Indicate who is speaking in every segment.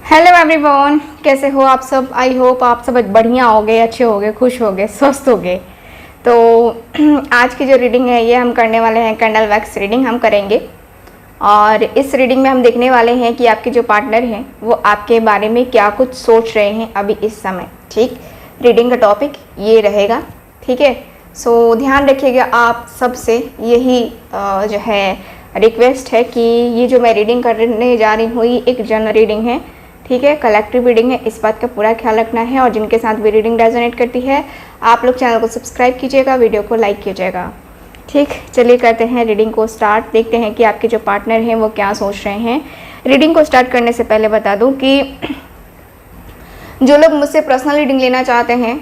Speaker 1: Hello everyone, कैसे हो आप सब। आई होप आप सब बढ़िया हो गए, अच्छे हो गए, खुश हो गए, स्वस्थ हो गए। तो आज की जो रीडिंग है ये हम करने वाले हैं, कैंडल वैक्स रीडिंग हम करेंगे। और इस रीडिंग में हम देखने वाले हैं कि आपके जो पार्टनर हैं वो आपके बारे में क्या कुछ सोच रहे हैं अभी इस समय। ठीक, रीडिंग का टॉपिक ये रहेगा। ठीक है, सो ध्यान रखिएगा। आप सबसे यही जो है रिक्वेस्ट है कि ये जो मैं रीडिंग करने जा रही हूँ ये एक जनरल रीडिंग है। ठीक है, कलेक्टिव रीडिंग है, इस बात का पूरा ख्याल रखना है। और जिनके साथ भी रीडिंग रेजोनेट करती है आप लोग चैनल को सब्सक्राइब कीजिएगा, वीडियो को लाइक कीजिएगा। ठीक, चलिए करते हैं रीडिंग को स्टार्ट। देखते हैं कि आपके जो पार्टनर हैं वो क्या सोच रहे हैं। रीडिंग को स्टार्ट करने से पहले बता दूं कि जो लोग मुझसे पर्सनल रीडिंग लेना चाहते हैं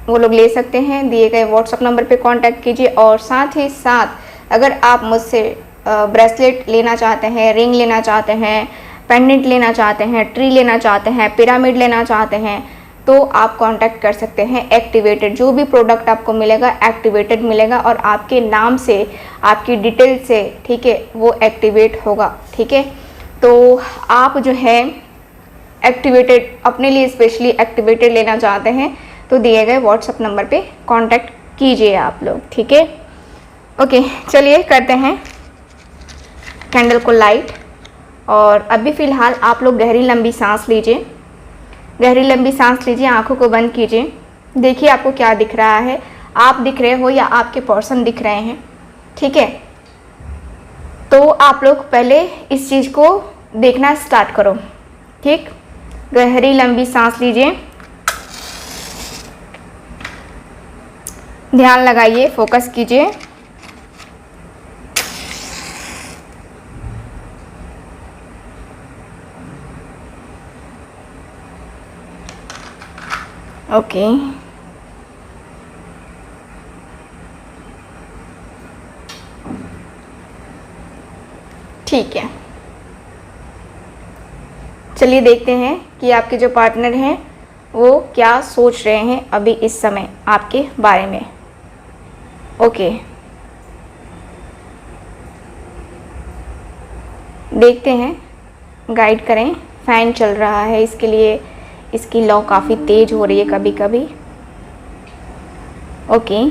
Speaker 1: वो लोग ले सकते हैं, दिए गए व्हाट्सअप नंबर पे कांटेक्ट कीजिए। और साथ ही साथ अगर आप मुझसे ब्रेसलेट लेना चाहते हैं, रिंग लेना चाहते हैं, पेंडेंट लेना चाहते हैं, ट्री लेना चाहते हैं, पिरामिड लेना चाहते हैं, तो आप कांटेक्ट कर सकते हैं। एक्टिवेटेड जो भी प्रोडक्ट आपको मिलेगा एक्टिवेटेड मिलेगा और आपके नाम से, आपकी डिटेल से, ठीक है, वो एक्टिवेट होगा। ठीक है, तो आप जो है एक्टिवेटेड अपने लिए स्पेशली एक्टिवेटेड लेना चाहते हैं तो दिए गए व्हाट्सएप नंबर पे कांटेक्ट कीजिए आप लोग। ठीक है, ओके, चलिए करते हैं कैंडल को लाइट। और अभी फ़िलहाल आप लोग गहरी लंबी सांस लीजिए, गहरी लंबी सांस लीजिए, आंखों को बंद कीजिए। देखिए आपको क्या दिख रहा है, आप दिख रहे हो या आपके पर्सन दिख रहे हैं। ठीक है, तो आप लोग पहले इस चीज़ को देखना स्टार्ट करो। ठीक, गहरी लंबी सांस लीजिए, ध्यान लगाइए, फोकस कीजिए। ओके, ठीक है, चलिए देखते हैं कि आपके जो पार्टनर हैं वो क्या सोच रहे हैं अभी इस समय आपके बारे में। ओके, देखते हैं, गाइड करें। फैन चल रहा है, इसके लिए इसकी लौ काफ़ी तेज हो रही है कभी कभी। ओके,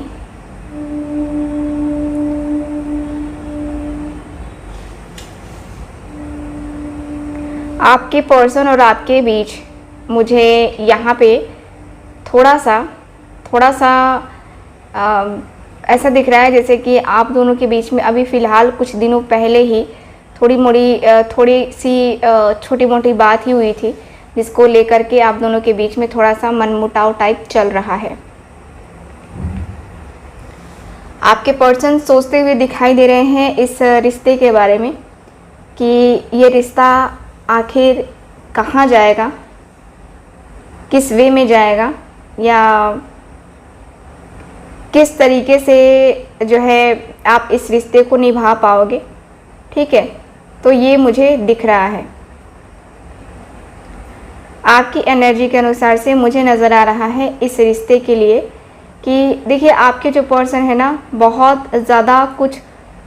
Speaker 1: आपके पर्सन और आपके बीच मुझे यहाँ पे थोड़ा सा ऐसा दिख रहा है जैसे कि आप दोनों के बीच में अभी फ़िलहाल कुछ दिनों पहले ही थोड़ी सी छोटी मोटी बात ही हुई थी जिसको लेकर के आप दोनों के बीच में थोड़ा सा मनमुटाव टाइप चल रहा है। आपके पर्सन सोचते हुए दिखाई दे रहे हैं इस रिश्ते के बारे में कि ये रिश्ता आखिर कहाँ जाएगा, किस वे में जाएगा, या किस तरीके से जो है आप इस रिश्ते को निभा पाओगे। ठीक है, तो ये मुझे दिख रहा है। आपकी एनर्जी के अनुसार से मुझे नज़र आ रहा है इस रिश्ते के लिए कि देखिए आपके जो पर्सन है ना बहुत ज़्यादा कुछ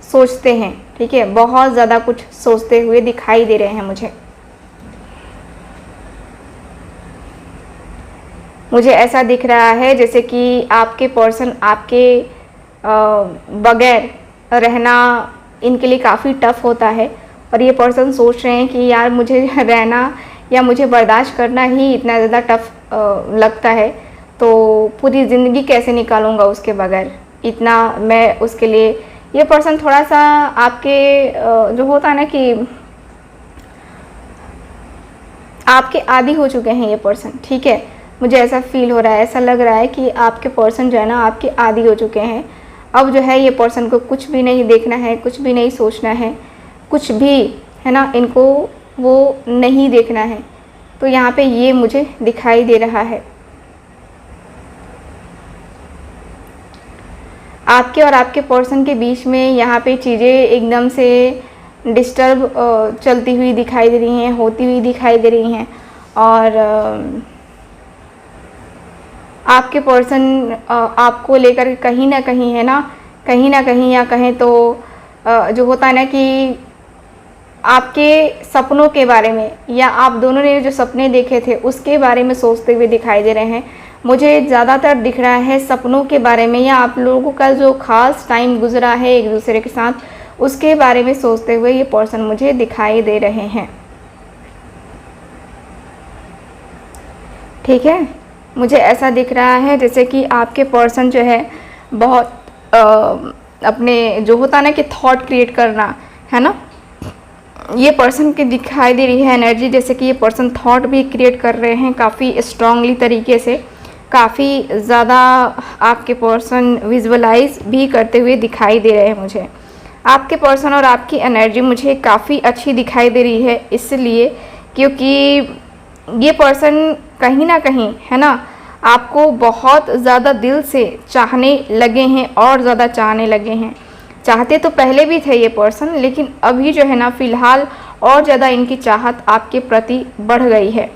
Speaker 1: सोचते हैं। ठीक है, बहुत ज़्यादा कुछ सोचते हुए दिखाई दे रहे हैं मुझे ऐसा दिख रहा है जैसे कि आपके पर्सन आपके बगैर रहना इनके लिए काफ़ी टफ होता है। और ये पर्सन सोच रहे हैं कि यार मुझे रहना या मुझे बर्दाश्त करना ही इतना ज़्यादा टफ लगता है, तो पूरी ज़िंदगी कैसे निकालूंगा उसके बगैर, इतना मैं उसके लिए। ये पर्सन थोड़ा सा आपके जो होता है ना कि आपके आदी हो चुके हैं ये पर्सन। ठीक है, मुझे ऐसा फील हो रहा है, ऐसा लग रहा है कि आपके पर्सन जो है ना आपके आदी हो चुके हैं। अब जो है ये पर्सन को कुछ भी नहीं देखना है, कुछ भी नहीं सोचना है, कुछ भी है ना इनको वो नहीं देखना है। तो यहाँ पे ये मुझे दिखाई दे रहा है। आपके और आपके पर्सन के बीच में यहाँ पे चीज़ें एकदम से डिस्टर्ब चलती हुई दिखाई दे रही हैं, होती हुई दिखाई दे रही हैं। और आपके पर्सन आपको लेकर कहीं ना कहीं है ना, कहीं ना कहीं, या कहें तो जो होता है ना कि आपके सपनों के बारे में या आप दोनों ने जो सपने देखे थे उसके बारे में सोचते हुए दिखाई दे रहे हैं। मुझे ज़्यादातर दिख रहा है सपनों के बारे में, या आप लोगों का जो खास टाइम गुजरा है एक दूसरे के साथ उसके बारे में सोचते हुए ये पर्सन मुझे दिखाई दे रहे हैं। ठीक है, मुझे ऐसा दिख रहा है जैसे कि आपके पर्सन जो है बहुत अपने जो होता है ना कि थॉट क्रिएट करना है ना, ये पर्सन की दिखाई दे रही है एनर्जी, जैसे कि ये पर्सन थॉट भी क्रिएट कर रहे हैं काफ़ी स्ट्रांगली तरीके से, काफ़ी ज़्यादा आपके पर्सन विजुअलाइज भी करते हुए दिखाई दे रहे हैं। मुझे आपके पर्सन और आपकी एनर्जी मुझे काफ़ी अच्छी दिखाई दे रही है, इसलिए क्योंकि ये पर्सन कहीं ना कहीं है ना आपको बहुत ज़्यादा दिल से चाहने लगे हैं और ज़्यादा चाहने लगे हैं। चाहते तो पहले भी थे ये पर्सन, लेकिन अभी जो है ना फ़िलहाल और ज़्यादा इनकी चाहत आपके प्रति बढ़ गई है,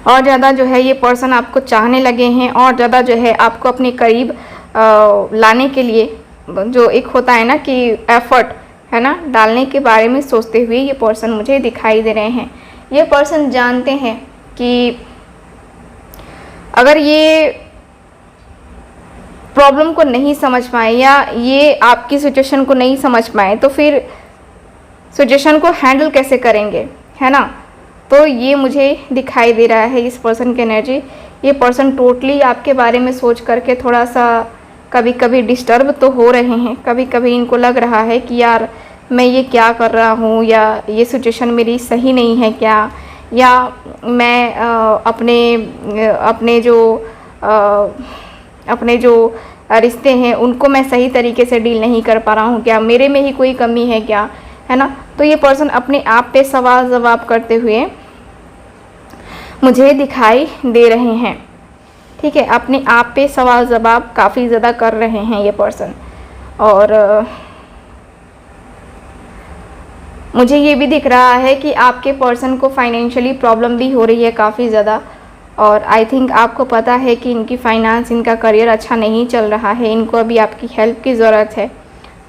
Speaker 1: और ज़्यादा जो है ये पर्सन आपको चाहने लगे हैं, और ज़्यादा जो है आपको अपने करीब लाने के लिए जो एक होता है ना कि एफर्ट है ना डालने के बारे में सोचते हुए ये पर्सन मुझे दिखाई दे रहे हैं। ये पर्सन जानते हैं कि अगर ये प्रॉब्लम को नहीं समझ पाए या ये आपकी सिचुएशन को नहीं समझ पाए तो फिर सिचुएशन को हैंडल कैसे करेंगे, है ना। तो ये मुझे दिखाई दे रहा है इस पर्सन की एनर्जी। ये पर्सन टोटली आपके बारे में सोच करके थोड़ा सा कभी कभी डिस्टर्ब तो हो रहे हैं, कभी कभी इनको लग रहा है कि यार मैं ये क्या कर रहा हूँ, या ये सिचुएशन मेरी सही नहीं है क्या, या मैं अपने जो रिश्ते हैं उनको मैं सही तरीके से डील नहीं कर पा रहा हूँ क्या, मेरे में ही कोई कमी है क्या, है ना। तो ये पर्सन अपने आप पे सवाल जवाब करते हुए मुझे दिखाई दे रहे हैं। ठीक है, अपने आप पे सवाल जवाब काफ़ी ज़्यादा कर रहे हैं ये पर्सन। और मुझे ये भी दिख रहा है कि आपके पर्सन को फाइनेंशियली प्रॉब्लम भी हो रही है काफ़ी ज़्यादा, और आई थिंक आपको पता है कि इनकी फाइनेंस, इनका करियर अच्छा नहीं चल रहा है, इनको अभी आपकी हेल्प की ज़रूरत है।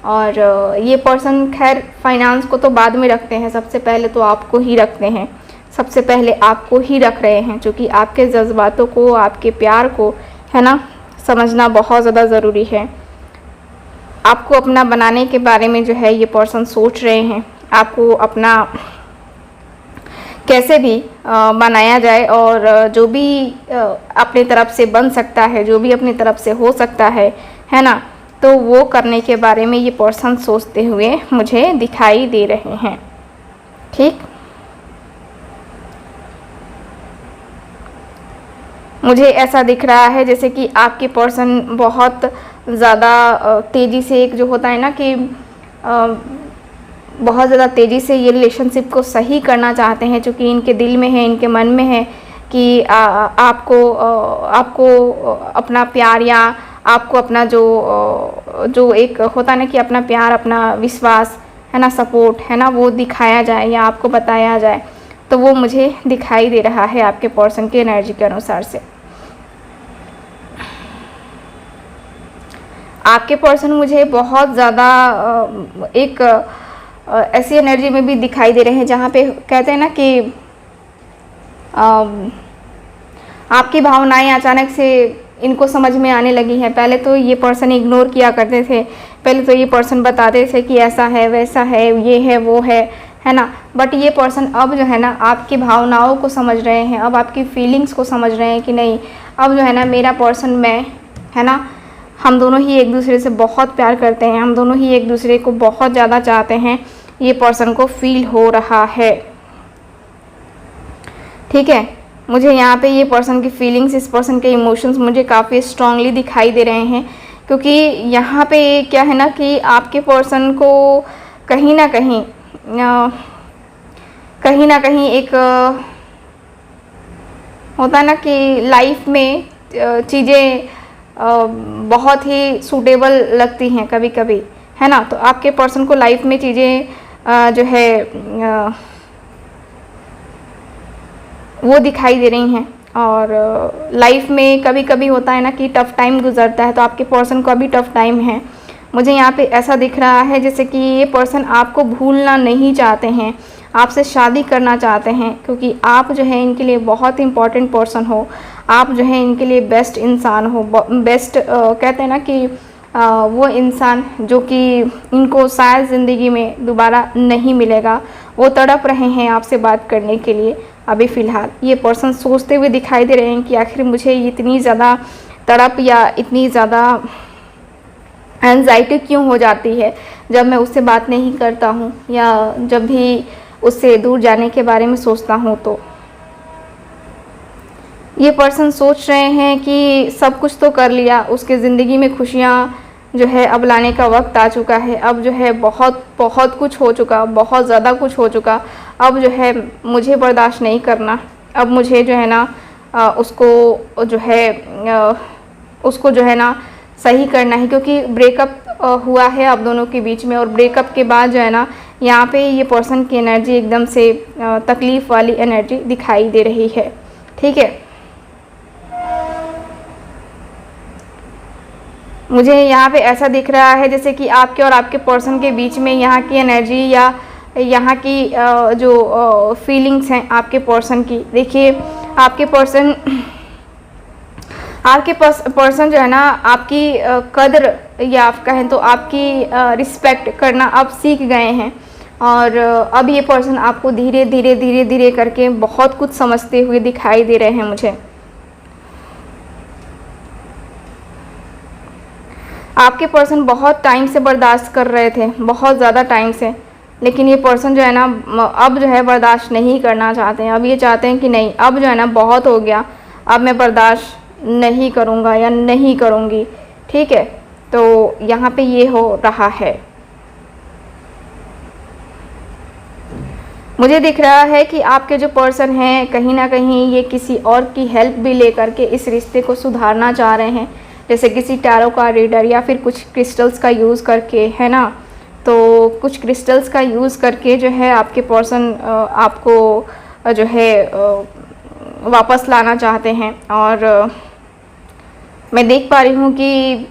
Speaker 1: और ये पर्सन खैर फाइनेंस को तो बाद में रखते हैं, सबसे पहले तो आपको ही रखते हैं, सबसे पहले आपको ही रख रहे हैं, क्योंकि आपके जज्बातों को, आपके प्यार को है ना समझना बहुत ज़्यादा ज़रूरी है। आपको अपना बनाने के बारे में जो है ये पर्सन सोच रहे हैं, आपको अपना कैसे भी बनाया जाए, और जो भी अपनी तरफ से बन सकता है, जो भी अपनी तरफ से हो सकता है ना, तो वो करने के बारे में ये पर्सन सोचते हुए मुझे दिखाई दे रहे हैं। ठीक, मुझे ऐसा दिख रहा है जैसे कि आपके पर्सन बहुत ज़्यादा तेज़ी से, एक जो होता है ना कि बहुत ज़्यादा तेज़ी से ये रिलेशनशिप को सही करना चाहते हैं, क्योंकि इनके दिल में है, इनके मन में है कि आपको अपना प्यार, या आपको अपना जो एक होता ना कि अपना प्यार, अपना विश्वास है ना, सपोर्ट है ना, वो दिखाया जाए या आपको बताया जाए। तो वो मुझे दिखाई दे रहा है आपके पर्सन की एनर्जी के अनुसार से। आपके पर्सन मुझे बहुत ज़्यादा एक ऐसी एनर्जी में भी दिखाई दे रहे हैं जहाँ पे कहते हैं ना कि आपकी भावनाएं अचानक से इनको समझ में आने लगी हैं। पहले तो ये पर्सन इग्नोर किया करते थे, पहले तो ये पर्सन बताते थे कि ऐसा है, वैसा है, ये है, वो है ना। बट ये पर्सन अब जो है ना आपकी भावनाओं को समझ रहे हैं, अब आपकी फीलिंग्स को समझ रहे हैं कि नहीं, अब जो है ना मेरा पर्सन, मैं है ना, हम दोनों ही एक दूसरे से बहुत प्यार करते हैं, हम दोनों ही एक दूसरे को बहुत ज़्यादा चाहते हैं, ये पर्सन को फील हो रहा है। ठीक है, मुझे यहाँ पे ये पर्सन की फीलिंग्स, इस पर्सन के इमोशंस मुझे काफ़ी स्ट्रांगली दिखाई दे रहे हैं, क्योंकि यहाँ पे क्या है ना कि आपके पर्सन को कहीं ना कहीं एक होता है ना कि लाइफ में चीज़ें बहुत ही सूटेबल लगती हैं कभी कभी, है ना। तो आपके पर्सन को लाइफ में चीज़ें जो है वो दिखाई दे रही हैं, और लाइफ में कभी कभी होता है ना कि टफ़ टाइम गुजरता है, तो आपके पर्सन को अभी टफ़ टाइम है, मुझे यहाँ पे ऐसा दिख रहा है जैसे कि ये पर्सन आपको भूलना नहीं चाहते हैं, आपसे शादी करना चाहते हैं, क्योंकि आप जो है इनके लिए बहुत इंपॉर्टेंट पर्सन हो। आप जो है इनके लिए बेस्ट इंसान हो, बेस्ट कहते हैं ना कि वो इंसान जो कि इनको शायद ज़िंदगी में दोबारा नहीं मिलेगा। वो तड़प रहे हैं आपसे बात करने के लिए। अभी फ़िलहाल ये पर्सन सोचते हुए दिखाई दे रहे हैं कि आखिर मुझे इतनी ज़्यादा तड़प या इतनी ज़्यादा एंजाइटी क्यों हो जाती है जब मैं उससे बात नहीं करता हूँ या जब भी उससे दूर जाने के बारे में सोचता हूँ। तो ये पर्सन सोच रहे हैं कि सब कुछ तो कर लिया, उसके ज़िंदगी में खुशियाँ जो है अब लाने का वक्त आ चुका है। अब जो है बहुत बहुत कुछ हो चुका, बहुत ज़्यादा कुछ हो चुका। अब जो है मुझे बर्दाश्त नहीं करना। अब मुझे जो है ना उसको जो है ना सही करना है, क्योंकि ब्रेकअप हुआ है आप दोनों के बीच में। और ब्रेकअप के बाद जो है ना यहाँ पे ये पर्सन की एनर्जी एकदम से तकलीफ़ वाली एनर्जी दिखाई दे रही है। ठीक है, मुझे यहाँ पे ऐसा दिख रहा है जैसे कि आपके और आपके पर्सन के बीच में यहाँ की एनर्जी या यहाँ की जो फीलिंग्स हैं आपके पर्सन की। देखिए आपके पर्सन जो है ना आपकी कदर या आप कहें तो आपकी रिस्पेक्ट करना अब सीख गए हैं। और अब ये पर्सन आपको धीरे धीरे करके बहुत कुछ समझते हुए दिखाई दे रहे हैं मुझे। आपके पर्सन बहुत टाइम से बर्दाश्त कर रहे थे, बहुत ज़्यादा टाइम से, लेकिन ये पर्सन जो है ना अब जो है बर्दाश्त नहीं करना चाहते हैं। अब ये चाहते हैं कि नहीं, अब जो है ना बहुत हो गया, अब मैं बर्दाश्त नहीं करूँगा या नहीं करूँगी। ठीक है, तो यहाँ पे ये हो रहा है। मुझे दिख रहा है कि आपके जो पर्सन हैं कहीं ना कहीं ये किसी और की हेल्प भी लेकर के इस रिश्ते को सुधारना चाह रहे हैं, जैसे किसी टैरो का रीडर या फिर कुछ क्रिस्टल्स का यूज़ करके, है ना। तो कुछ क्रिस्टल्स का यूज़ करके जो है आपके पर्सन आपको जो है वापस लाना चाहते हैं। और मैं देख पा रही हूँ कि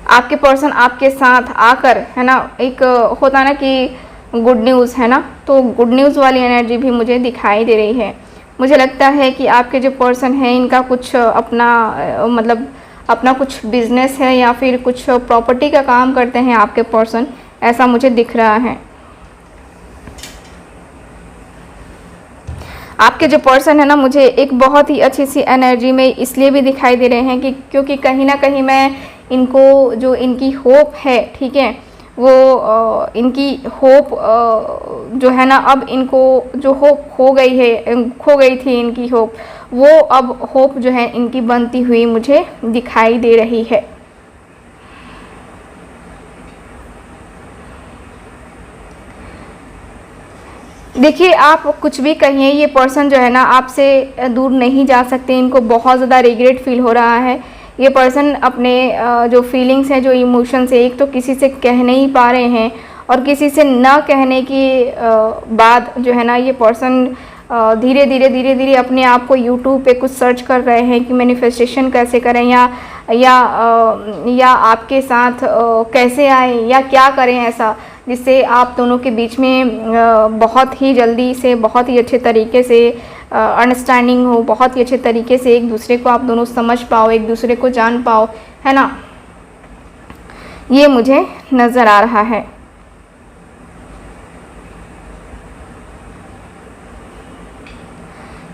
Speaker 1: आपके पर्सन आपके साथ आकर, है ना, एक होता ना कि गुड न्यूज़, है ना, तो गुड न्यूज़ वाली एनर्जी भी मुझे दिखाई दे रही है। मुझे लगता है कि आपके जो पर्सन है इनका कुछ अपना कुछ बिजनेस है या फिर कुछ प्रॉपर्टी का काम करते हैं आपके पर्सन, ऐसा मुझे दिख रहा है। आपके जो पर्सन है ना मुझे एक बहुत ही अच्छी सी एनर्जी में इसलिए भी दिखाई दे रहे हैं कि क्योंकि कहीं ना कहीं मैं इनको जो इनकी होप है, ठीक है, वो इनकी होप जो है ना अब इनको जो होप खो गई थी इनकी होप, वो अब होप जो है इनकी बनती हुई मुझे दिखाई दे रही है। देखिए आप कुछ भी कहिए, ये पर्सन जो है ना आपसे दूर नहीं जा सकते। इनको बहुत ज़्यादा रिग्रेट फील हो रहा है। ये पर्सन अपने जो फीलिंग्स हैं, जो इमोशंस है, एक तो किसी से कह नहीं पा रहे हैं और किसी से ना कहने की बाद जो है ना ये पर्सन धीरे धीरे अपने आप को यूट्यूब पे कुछ सर्च कर रहे हैं कि मैनिफेस्टेशन कैसे करें या आपके साथ कैसे आए या क्या करें ऐसा जिससे आप दोनों के बीच में बहुत ही जल्दी से बहुत ही अच्छे तरीके से अंडरस्टैंडिंग हो, बहुत ही अच्छे तरीके से एक दूसरे को आप दोनों समझ पाओ, एक दूसरे को जान पाओ, है ना। ये मुझे नज़र आ रहा है।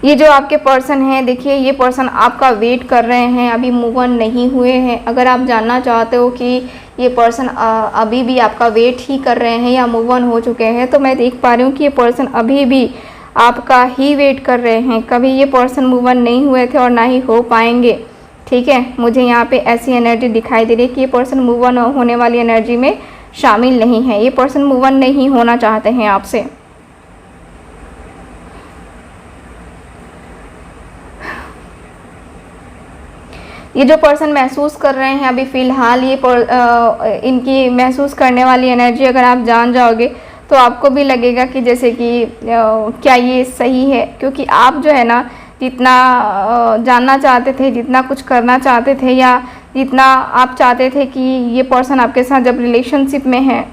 Speaker 1: ये जो आपके पर्सन हैं, देखिए ये पर्सन आपका वेट कर रहे हैं, अभी मूव ऑन नहीं हुए हैं। अगर आप जानना चाहते हो कि ये पर्सन अभी भी आपका वेट ही कर रहे हैं या मूव ऑन हो चुके हैं, तो मैं देख पा रही हूँ कि ये पर्सन अभी भी आपका ही वेट कर रहे हैं। कभी ये पर्सन मूव ऑन नहीं हुए थे और ना ही हो पाएंगे। ठीक है, मुझे यहाँ पे ऐसी एनर्जी दिखाई दे रही है कि ये पर्सन मूव ऑन होने वाली एनर्जी में शामिल नहीं है। ये पर्सन मूव ऑन नहीं होना चाहते हैं आपसे। ये जो पर्सन महसूस कर रहे हैं अभी फ़िलहाल, ये इनकी महसूस करने वाली एनर्जी अगर आप जान जाओगे तो आपको भी लगेगा कि जैसे कि क्या ये सही है, क्योंकि आप जो है ना जितना जानना चाहते थे, जितना कुछ करना चाहते थे या जितना आप चाहते थे कि ये पर्सन आपके साथ जब रिलेशनशिप में है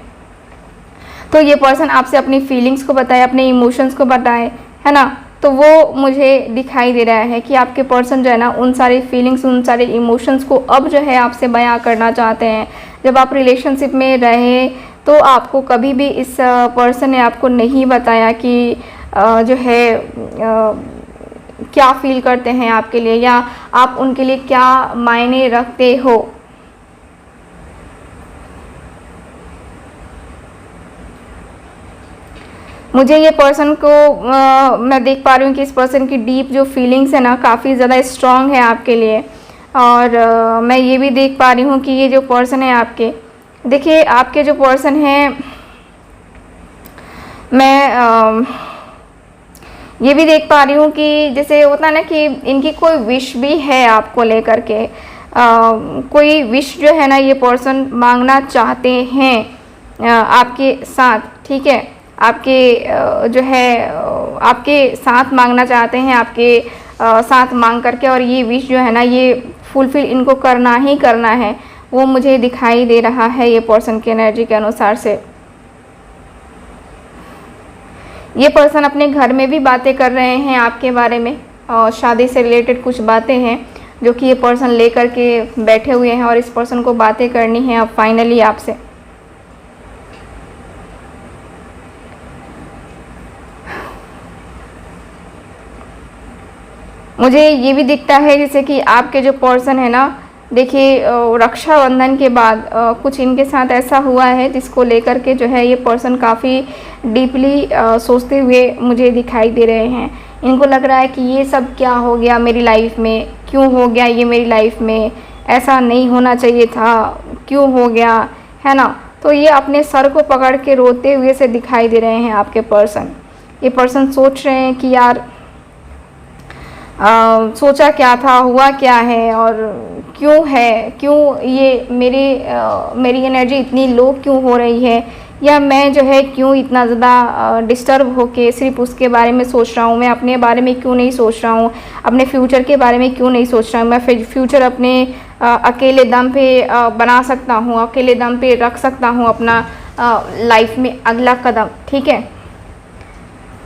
Speaker 1: तो ये पर्सन आपसे अपनी फीलिंग्स को बताए, अपने इमोशंस को बताए, है ना। तो वो मुझे दिखाई दे रहा है कि आपके पर्सन जो है ना उन सारी फीलिंग्स, उन सारे इमोशंस को अब जो है आपसे बयां करना चाहते हैं। जब आप रिलेशनशिप में रहे तो आपको कभी भी इस पर्सन ने आपको नहीं बताया कि जो है क्या फील करते हैं आपके लिए, या आप उनके लिए क्या मायने रखते हो। मुझे ये पर्सन को मैं देख पा रही हूँ कि इस पर्सन की डीप जो फीलिंग्स है ना काफ़ी ज़्यादा स्ट्रॉन्ग है आपके लिए। और मैं ये भी देख पा रही हूँ कि ये जो पर्सन है आपके, देखिए आपके जो पर्सन हैं, मैं ये भी देख पा रही हूँ कि जैसे होता है ना कि इनकी कोई विश भी है आपको लेकर के, कोई विश जो है ना ये पर्सन मांगना चाहते हैं आपके साथ, ठीक है। आपके जो है आपके साथ मांगना चाहते हैं, आपके साथ मांग करके, और ये विश जो है ना ये फुलफिल इनको करना ही करना है, वो मुझे दिखाई दे रहा है ये पर्सन की एनर्जी के अनुसार से। ये पर्सन अपने घर में भी बातें कर रहे हैं आपके बारे में, और शादी से रिलेटेड कुछ बातें हैं जो कि ये पर्सन लेकर के बैठे हुए हैं, और इस पर्सन को बातें करनी है अब फाइनली आपसे। मुझे ये भी दिखता है जैसे कि आपके जो पर्सन है ना, देखिए रक्षाबंधन के बाद कुछ इनके साथ ऐसा हुआ है जिसको लेकर के जो है ये पर्सन काफ़ी डीपली सोचते हुए मुझे दिखाई दे रहे हैं। इनको लग रहा है कि ये सब क्या हो गया मेरी लाइफ में, क्यों हो गया ये मेरी लाइफ में, ऐसा नहीं होना चाहिए था, क्यों हो गया, है ना। तो ये अपने सर को पकड़ के रोते हुए से दिखाई दे रहे हैं आपके पर्सन। ये पर्सन सोच रहे हैं कि यार सोचा क्या था, हुआ क्या है, और क्यों है, क्यों ये मेरी एनर्जी इतनी लो क्यों हो रही है, या मैं जो है क्यों इतना ज़्यादा डिस्टर्ब होके सिर्फ उसके बारे में सोच रहा हूँ, मैं अपने बारे में क्यों नहीं सोच रहा हूँ, अपने फ्यूचर के बारे में क्यों नहीं सोच रहा हूँ। मैं फ्यूचर अपने अकेले दम पे बना सकता हूँ, अकेले दम पे रख सकता हूँ अपना लाइफ में अगला कदम, ठीक है।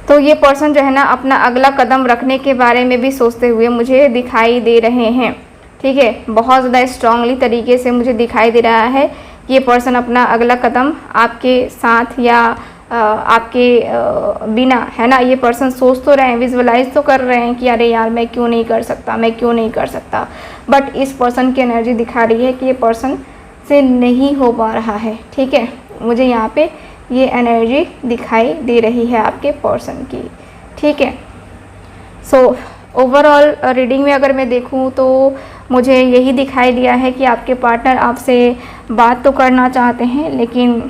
Speaker 1: तो ये पर्सन जो है ना अपना अगला कदम रखने के बारे में भी सोचते हुए मुझे दिखाई दे रहे हैं, ठीक है। बहुत ज़्यादा स्ट्रांगली तरीके से मुझे दिखाई दे रहा है कि ये पर्सन अपना अगला कदम आपके साथ या आपके बिना, है ना, ये पर्सन सोच तो रहे हैं, विजुअलाइज तो कर रहे हैं कि अरे यार मैं क्यों नहीं कर सकता, मैं क्यों नहीं कर सकता। बट इस पर्सन की एनर्जी दिखा रही है कि ये पर्सन से नहीं हो पा रहा है, ठीक है। मुझे यहाँ पे ये एनर्जी दिखाई दे रही है आपके पर्सन की, ठीक है। सो ओवरऑल रीडिंग में अगर मैं देखूं तो मुझे यही दिखाई दिया है कि आपके पार्टनर आपसे बात तो करना चाहते हैं, लेकिन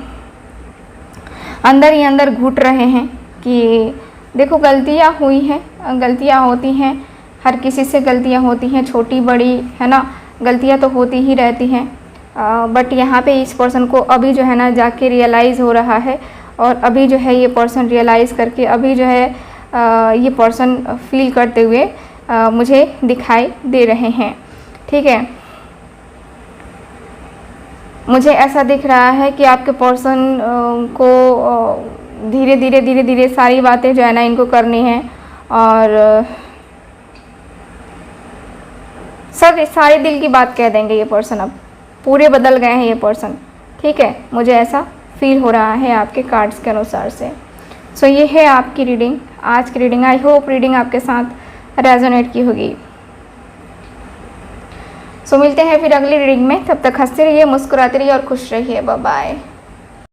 Speaker 1: अंदर ही अंदर घुट रहे हैं कि देखो गलतियां हुई हैं, गलतियां होती हैं, हर किसी से गलतियां होती हैं, छोटी बड़ी, है ना, गलतियां तो होती ही रहती हैं। बट यहाँ पे इस पर्सन को अभी जो है ना जाके रियलाइज़ हो रहा है, और अभी जो है ये पर्सन रियलाइज़ करके अभी जो है ये पर्सन फील करते हुए मुझे दिखाई दे रहे हैं, ठीक है। मुझे ऐसा दिख रहा है कि आपके पर्सन को धीरे धीरे सारी बातें जो है ना इनको करनी है, और सब सारे दिल की बात कह देंगे ये पर्सन, अब पूरे बदल गए हैं ये पर्सन, ठीक है। मुझे ऐसा फील हो रहा है आपके कार्ड्स के अनुसार से। सो ये है आपकी रीडिंग, आज की रीडिंग। आई होप रीडिंग आपके साथ रेजोनेट की होगी। सो मिलते हैं फिर अगली रीडिंग में, तब तक हंसते रहिए, मुस्कुराते रहिए और खुश रहिए। Bye bye.